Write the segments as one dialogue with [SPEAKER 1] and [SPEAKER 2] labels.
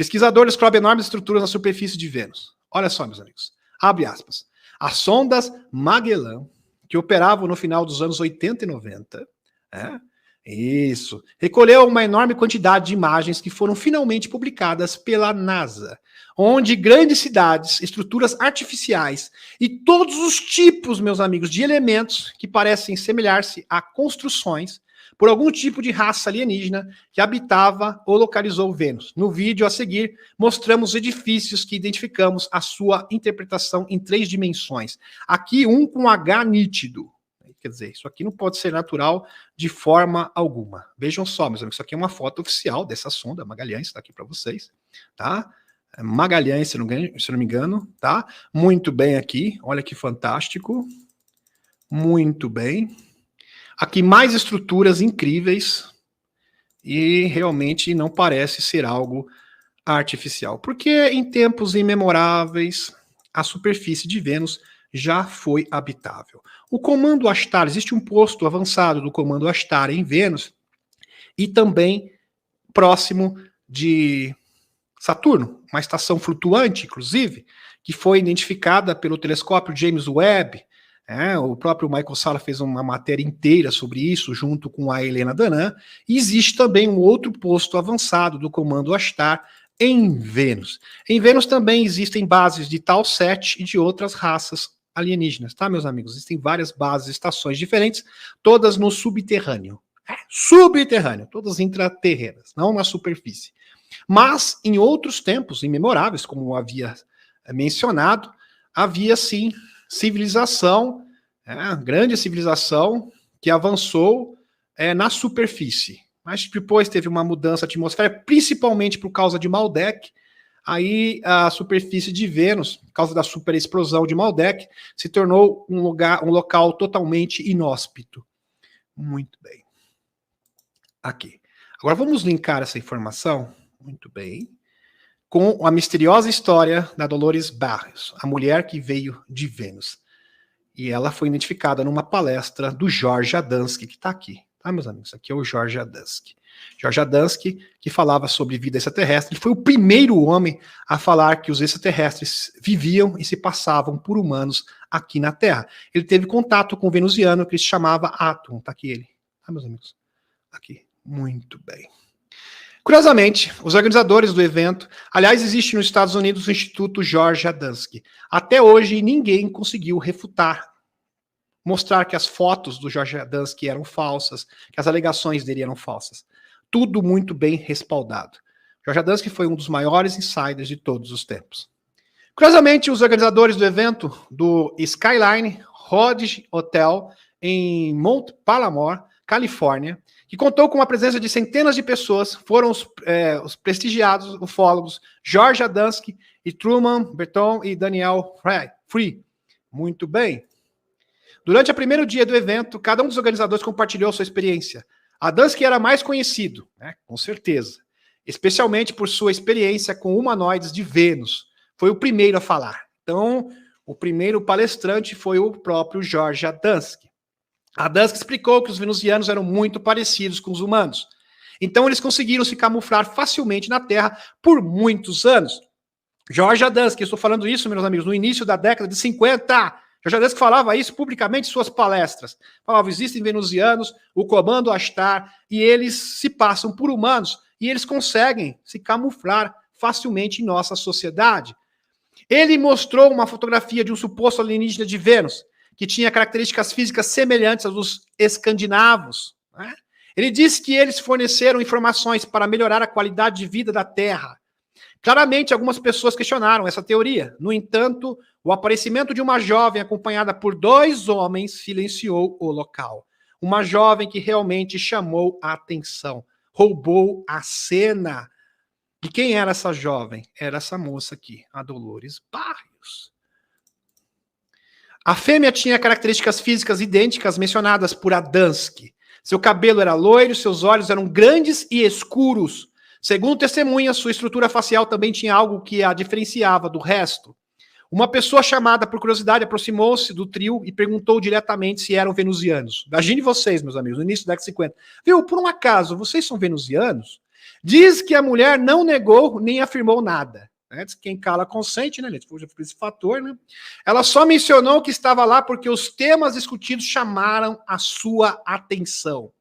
[SPEAKER 1] Pesquisador descobre enormes estruturas na superfície de Vênus. Olha só, meus amigos. Abre aspas. As sondas Magellan, que operavam no final dos anos 80 e 90, recolheu uma enorme quantidade de imagens que foram finalmente publicadas pela NASA, onde grandes cidades, estruturas artificiais e todos os tipos, meus amigos, de elementos que parecem semelhar-se a construções por algum tipo de raça alienígena que habitava ou localizou Vênus. No vídeo a seguir, mostramos edifícios que identificamos a sua interpretação em 3 dimensões. Aqui um com H nítido. Quer dizer, isso aqui não pode ser natural de forma alguma. Vejam só, meus amigos, isso aqui é uma foto oficial dessa sonda Magalhães, está aqui para vocês, tá? Magalhães, se não me engano, tá? Muito bem aqui, olha que fantástico. Muito bem. Aqui mais estruturas incríveis e realmente não parece ser algo artificial. Porque em tempos imemoráveis, a superfície de Vênus já foi habitável. O comando Astar, existe um posto avançado do comando Astar em Vênus e também próximo de Saturno, uma estação flutuante, inclusive, que foi identificada pelo telescópio James Webb. O próprio Michael Salla fez uma matéria inteira sobre isso, junto com a Helena Danan. E existe também um outro posto avançado do comando Astar em Vênus. Em Vênus também existem bases de Tau 7 e de outras raças alienígenas, tá, meus amigos? Existem várias bases, estações diferentes, todas no subterrâneo. Subterrâneo, todas intraterrenas, não na superfície. Mas, em outros tempos imemoráveis, como eu havia mencionado, havia, sim, civilização, grande civilização, que avançou na superfície. Mas depois teve uma mudança atmosférica, principalmente por causa de Maldek. Aí a superfície de Vênus, por causa da superexplosão de Maldek, se tornou um local totalmente inóspito. Muito bem. Aqui. Agora vamos linkar essa informação, muito bem, com a misteriosa história da Dolores Barrios, a mulher que veio de Vênus. E ela foi identificada numa palestra do George Adamski, que está aqui. Tá, meus amigos? Aqui é o George Adamski. George Adamski, que falava sobre vida extraterrestre, ele foi o primeiro homem a falar que os extraterrestres viviam e se passavam por humanos aqui na Terra. Ele teve contato com o venusiano que se chamava Atum. Tá aqui ele. Tá, meus amigos? Aqui. Muito bem. Curiosamente, os organizadores do evento, aliás, existe nos Estados Unidos o Instituto George Adamski. Até hoje, ninguém conseguiu refutar, mostrar que as fotos do George Adamski eram falsas, que as alegações dele eram falsas. Tudo muito bem respaldado. George Adamski foi um dos maiores insiders de todos os tempos. Curiosamente, os organizadores do evento do Skyline Lodge Hotel em Mount Palomar, Califórnia, que contou com a presença de centenas de pessoas, foram os prestigiados ufólogos George Adamski e Truman Berton e Daniel Free. Muito bem. Durante o primeiro dia do evento, cada um dos organizadores compartilhou sua experiência. Adamski era mais conhecido, com certeza, especialmente por sua experiência com humanoides de Vênus. Foi o primeiro a falar. Então, o primeiro palestrante foi o próprio George Adamski. Adamski explicou que os venusianos eram muito parecidos com os humanos. Então, eles conseguiram se camuflar facilmente na Terra por muitos anos. George Adamski, eu estou falando isso, meus amigos, no início da década de 50. George Adamski falava isso publicamente em suas palestras. Falava, existem venusianos, o comando Astar, e eles se passam por humanos, e eles conseguem se camuflar facilmente em nossa sociedade. Ele mostrou uma fotografia de um suposto alienígena de Vênus, que tinha características físicas semelhantes às dos escandinavos. Ele disse que eles forneceram informações para melhorar a qualidade de vida da Terra. Claramente, algumas pessoas questionaram essa teoria. No entanto, o aparecimento de uma jovem acompanhada por 2 homens silenciou o local. Uma jovem que realmente chamou a atenção, roubou a cena. E quem era essa jovem? Era essa moça aqui, a Dolores Barrios. A fêmea tinha características físicas idênticas mencionadas por Adamski. Seu cabelo era loiro, seus olhos eram grandes e escuros. Segundo testemunhas, sua estrutura facial também tinha algo que a diferenciava do resto. Uma pessoa chamada por curiosidade aproximou-se do trio e perguntou diretamente se eram venusianos. Imagine vocês, meus amigos, no início da década de 50. Viu, por um acaso, vocês são venusianos? Diz que a mulher não negou nem afirmou nada. Né? Quem cala consente, né? Por esse fator, né? Ela só mencionou que estava lá porque os temas discutidos chamaram a sua atenção.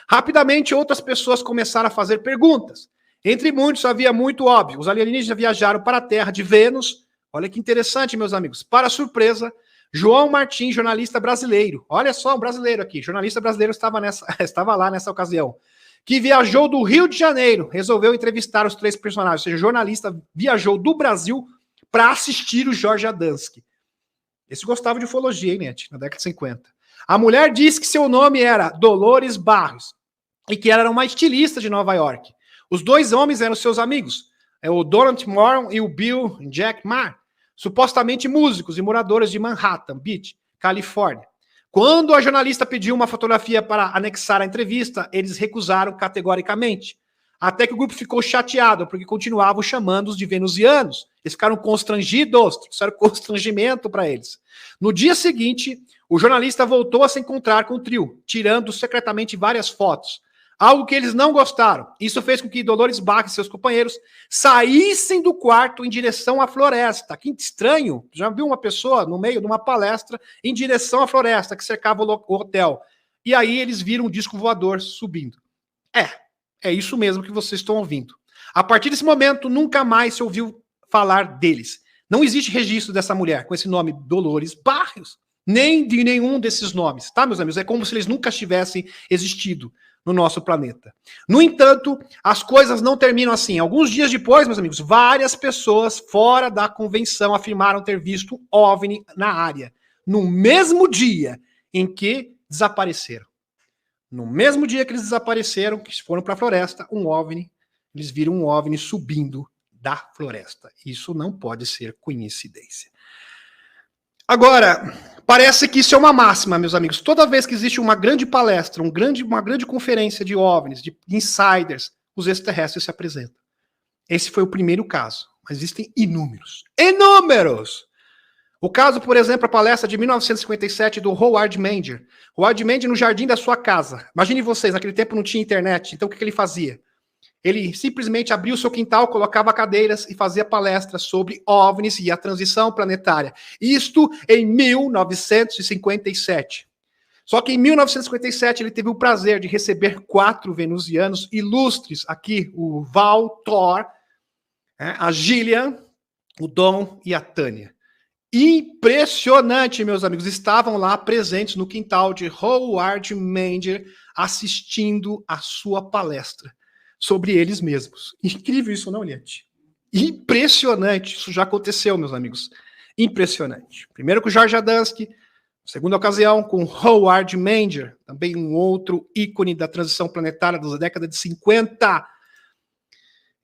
[SPEAKER 1] Rapidamente, outras pessoas começaram a fazer perguntas. Entre muitos, havia muito óbvio. Os alienígenas viajaram para a Terra de Vênus. Olha que interessante, meus amigos. Para surpresa, João Martins, jornalista brasileiro. Olha só, um brasileiro aqui. Jornalista brasileiro estava lá nessa ocasião. Que viajou do Rio de Janeiro. Resolveu entrevistar os 3 personagens. Ou seja, o jornalista viajou do Brasil para assistir o Jorge Adamski. Esse gostava de ufologia, hein, Net? Na década de 50. A mulher disse que seu nome era Dolores Barros e que ela era uma estilista de Nova York. Os 2 homens eram seus amigos, o Dorothy Moore e o Bill Jack Marr, supostamente músicos e moradores de Manhattan Beach, Califórnia. Quando a jornalista pediu uma fotografia para anexar a entrevista, eles recusaram categoricamente. Até que o grupo ficou chateado, porque continuavam chamando-os de venusianos. Eles ficaram constrangidos, trouxeram constrangimento para eles. No dia seguinte, o jornalista voltou a se encontrar com o trio, tirando secretamente várias fotos. Algo que eles não gostaram. Isso fez com que Dolores Bach e seus companheiros saíssem do quarto em direção à floresta. Que estranho. Já viu uma pessoa no meio de uma palestra em direção à floresta que cercava o hotel. E aí eles viram um disco voador subindo. É isso mesmo que vocês estão ouvindo. A partir desse momento, nunca mais se ouviu falar deles. Não existe registro dessa mulher com esse nome Dolores Barros, nem de nenhum desses nomes, tá, meus amigos? É como se eles nunca tivessem existido no nosso planeta. No entanto, as coisas não terminam assim. Alguns dias depois, meus amigos, várias pessoas fora da convenção afirmaram ter visto OVNI na área, no mesmo dia em que desapareceram. No mesmo dia que eles desapareceram, que foram para a floresta, eles viram um OVNI subindo da floresta. Isso não pode ser coincidência. Agora, parece que isso é uma máxima, meus amigos. Toda vez que existe uma grande palestra, uma grande conferência de OVNIs, de insiders, os extraterrestres se apresentam. Esse foi o primeiro caso, mas existem inúmeros. Inúmeros! O caso, por exemplo, a palestra de 1957 do Howard Menger. Howard Menger no jardim da sua casa. Imagine vocês, naquele tempo não tinha internet, então o que ele fazia? Ele simplesmente abria o seu quintal, colocava cadeiras e fazia palestras sobre OVNIs e a transição planetária. Isto em 1957. Só que em 1957 ele teve o prazer de receber 4 venusianos ilustres aqui, o Val Thor, a Gillian, o Dom e a Tânia. Impressionante, meus amigos. Estavam lá presentes no quintal de Howard Menger assistindo a sua palestra sobre eles mesmos. Incrível isso, não, Liette? Impressionante. Isso já aconteceu, meus amigos. Impressionante. Primeiro com o Jorge Adamski, segunda ocasião com Howard Menger, também um outro ícone da transição planetária da década de 50.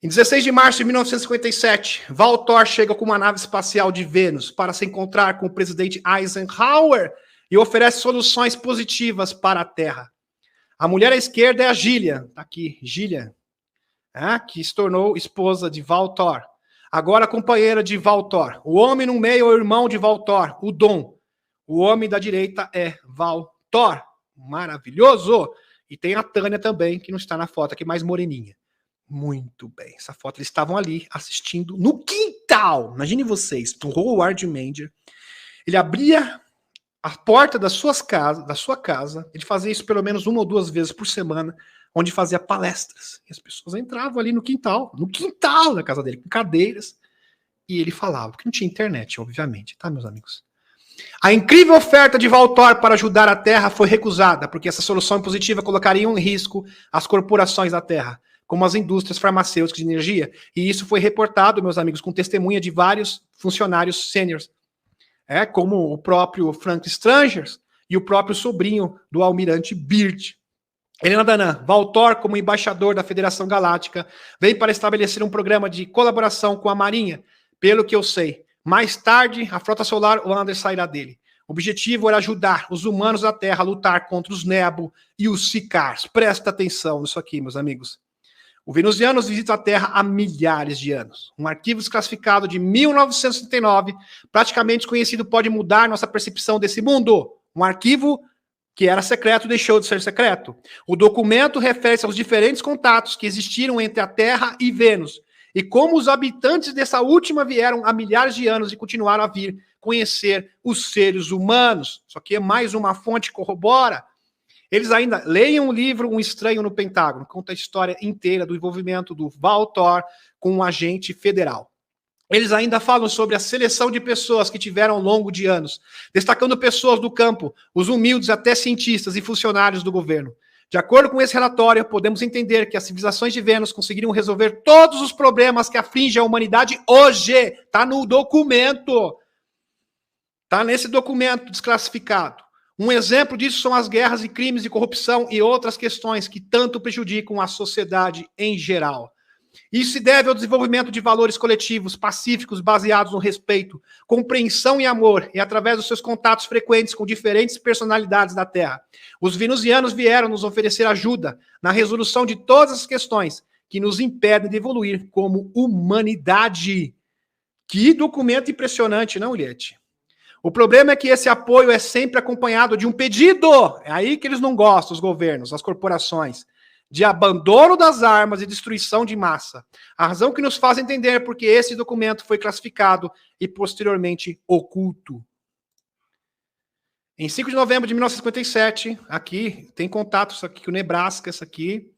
[SPEAKER 1] Em 16 de março de 1957, Val Thor chega com uma nave espacial de Vênus para se encontrar com o presidente Eisenhower e oferece soluções positivas para a Terra. A mulher à esquerda é a Gillian, tá aqui, Gillian, que se tornou esposa de Val Thor. Agora companheira de Val Thor. O homem no meio é o irmão de Val Thor, o Dom. O homem da direita é Val Thor. Maravilhoso! E tem a Tânia também, que não está na foto, aqui mais moreninha. Muito bem, essa foto, eles estavam ali assistindo no quintal. Imagine vocês, do Howard Menger. Ele abria a porta da sua casa, ele fazia isso pelo menos 1 ou 2 vezes por semana, onde fazia palestras. E as pessoas entravam ali no quintal da casa dele, com cadeiras, e ele falava, porque não tinha internet, obviamente, tá, meus amigos? A incrível oferta de Val Thor para ajudar a Terra foi recusada, porque essa solução positiva colocaria em risco as corporações da Terra, como as indústrias farmacêuticas de energia. E isso foi reportado, meus amigos, com testemunha de vários funcionários sêniores, como o próprio Frank Strangers e o próprio sobrinho do almirante Byrd. Helena Danã, Val Thor, como embaixador da Federação Galáctica, veio para estabelecer um programa de colaboração com a Marinha, pelo que eu sei. Mais tarde, a Frota Solar Wander sairá dele. O objetivo era ajudar os humanos da Terra a lutar contra os Nebo e os Sicars. Presta atenção nisso aqui, meus amigos. O venusianos visita a Terra há milhares de anos. Um arquivo desclassificado de 1969, praticamente desconhecido, pode mudar nossa percepção desse mundo. Um arquivo que era secreto, deixou de ser secreto. O documento refere-se aos diferentes contatos que existiram entre a Terra e Vênus, e como os habitantes dessa última vieram há milhares de anos e continuaram a vir conhecer os seres humanos. Isso aqui é mais uma fonte que corrobora. Eles ainda leiam o livro Um Estranho no Pentágono, conta a história inteira do envolvimento do Valtor com um agente federal. Eles ainda falam sobre a seleção de pessoas que tiveram ao longo de anos, destacando pessoas do campo, os humildes até cientistas e funcionários do governo. De acordo com esse relatório, podemos entender que as civilizações de Vênus conseguiriam resolver todos os problemas que afligem a humanidade hoje. Está no documento. Está nesse documento desclassificado. Um exemplo disso são as guerras e crimes e corrupção e outras questões que tanto prejudicam a sociedade em geral. Isso se deve ao desenvolvimento de valores coletivos pacíficos baseados no respeito, compreensão e amor, e através dos seus contatos frequentes com diferentes personalidades da Terra. Os venusianos vieram nos oferecer ajuda na resolução de todas as questões que nos impedem de evoluir como humanidade. Que documento impressionante, não, Liette? O problema é que esse apoio é sempre acompanhado de um pedido. É aí que eles não gostam, os governos, as corporações, de abandono das armas e destruição de massa. A razão que nos faz entender porque esse documento foi classificado e posteriormente oculto. Em 5 de novembro de 1957, aqui, tem contato, isso aqui, o Nebraska, isso aqui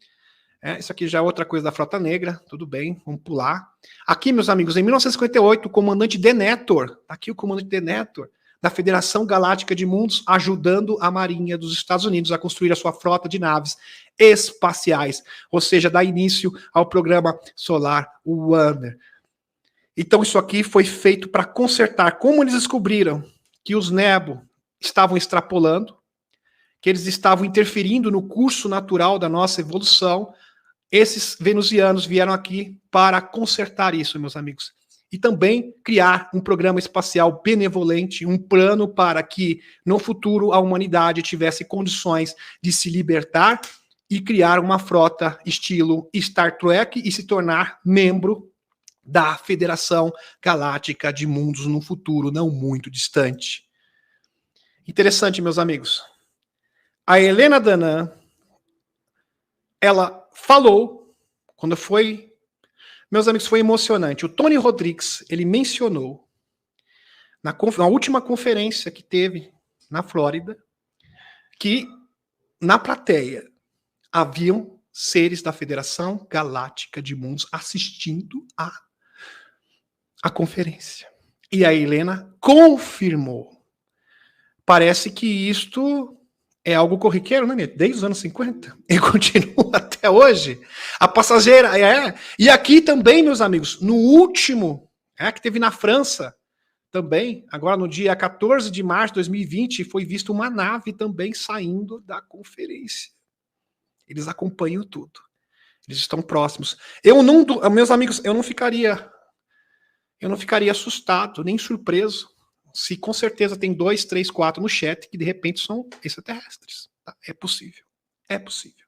[SPEAKER 1] já é outra coisa da Frota Negra, tudo bem, vamos pular. Aqui, meus amigos, em 1958, o comandante Denethor, aqui o comandante Denethor, da Federação Galáctica de Mundos, ajudando a Marinha dos Estados Unidos a construir a sua frota de naves espaciais, ou seja, dá início ao programa solar Wonder. Então isso aqui foi feito para consertar. Como eles descobriram que os Nebo estavam extrapolando, que eles estavam interferindo no curso natural da nossa evolução, esses venusianos vieram aqui para consertar isso, meus amigos. E também criar um programa espacial benevolente, um plano para que, no futuro, a humanidade tivesse condições de se libertar e criar uma frota estilo Star Trek e se tornar membro da Federação Galáctica de Mundos no futuro não muito distante. Interessante, meus amigos. A Helena Danã, ela falou, quando foi... Meus amigos, foi emocionante. O Tony Rodrigues, ele mencionou, na última conferência que teve na Flórida, que na plateia haviam seres da Federação Galáctica de Mundos assistindo a conferência. E a Helena confirmou. Parece que isto é algo corriqueiro, né, desde os anos 50. E continua até hoje. A passageira, E aqui também, meus amigos, no último, que teve na França, também, agora no dia 14 de março de 2020, foi vista uma nave também saindo da conferência. Eles acompanham tudo. Eles estão próximos. Meus amigos, eu não ficaria assustado, nem surpreso, se com certeza tem 2, 3, 4 no chat que de repente são extraterrestres. Tá? É possível. É possível.